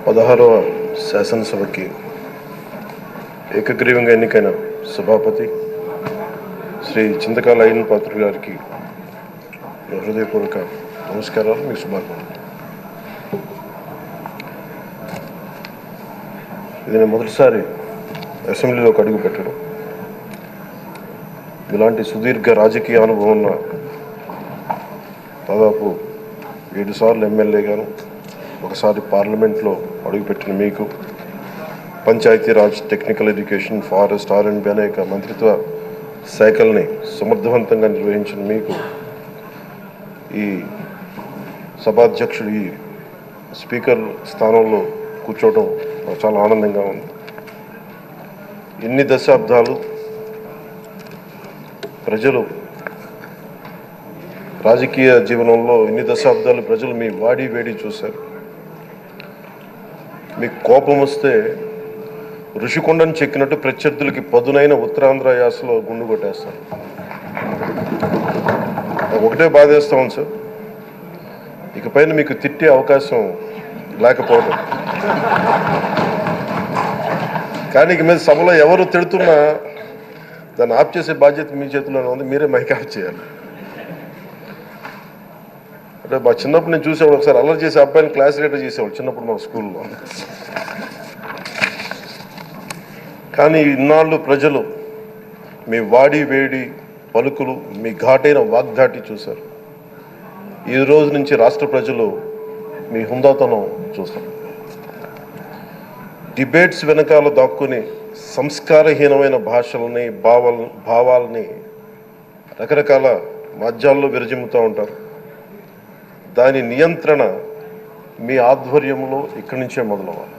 16వ శాసనసభకి ఏకగ్రీవంగా ఎన్నికైన సభాపతి శ్రీ చింతకాయల అయ్యన్న పాత్రుడు గారికి హృదయపూర్వక నమస్కారాలు, మీ శుభాకాంక్షలు. ఇది నేను మొదటిసారి అసెంబ్లీలోకి అడుగు పెట్టడం. ఇలాంటి సుదీర్ఘ రాజకీయ అనుభవం ఉన్న దాదాపు 7 సార్లు ఎమ్మెల్యేగాను, ఒకసారి పార్లమెంట్లో అడుగుపెట్టిన మీకు, Panchayati Raj, technical education, forest, R&B అనేక మంత్రిత్వ శాఖల్ని సమర్థవంతంగా నిర్వహించిన మీకు ఈ సభాధ్యక్షుడు, ఈ స్పీకర్ స్థానంలో కూర్చోవడం చాలా ఆనందంగా ఉంది. ఇన్ని దశాబ్దాలు ప్రజలు రాజకీయ జీవనంలో ఇన్ని దశాబ్దాలు ప్రజలు మీ వాడి వేడి చూశారు. మీకు కోపం వస్తే ఋషికొండను చెక్కినట్టు ప్రత్యర్థులకి పదునైన ఉత్తరాంధ్ర యాసలో గుండు కొట్టేస్తారు. నాకు ఒకటే బాధేస్తా ఉంది సార్, ఇకపైన మీకు తిట్టే అవకాశం లేకపోవడం. కానీ ఇక మీద సభలో ఎవరు తిడుతున్నా దాన్ని ఆఫ్ చేసే బాధ్యత మీ చేతిలోనే ఉంది. మీరే మైక్ ఆఫ్ చేయాలి. అంటే మా చిన్నప్పుడు నేను చూసేవాడు, ఒకసారి అల్లరి చేసే అబ్బాయిని క్లాస్ లీడర్ చేసేవాడు చిన్నప్పుడు మా స్కూల్లో. కానీ ఇన్నాళ్ళు ప్రజలు మీ వాడి వేడి పలుకులు, మీ ఘాటైన వాగ్దాటి చూశారు. ఈ రోజు నుంచి రాష్ట్ర ప్రజలు మీ హుందాతనం చూస్తారు. డిబేట్స్ వెనకాల దాక్కుని సంస్కారహీనమైన భాషల్ని, భావాల్ని రకరకాల మాధ్యాల్లో విరజిమ్ముతూ ఉంటారు. దాని నియంత్రణ మీ ఆధ్వర్యంలో ఇక్కడి నుంచే మొదలవ్వాలి.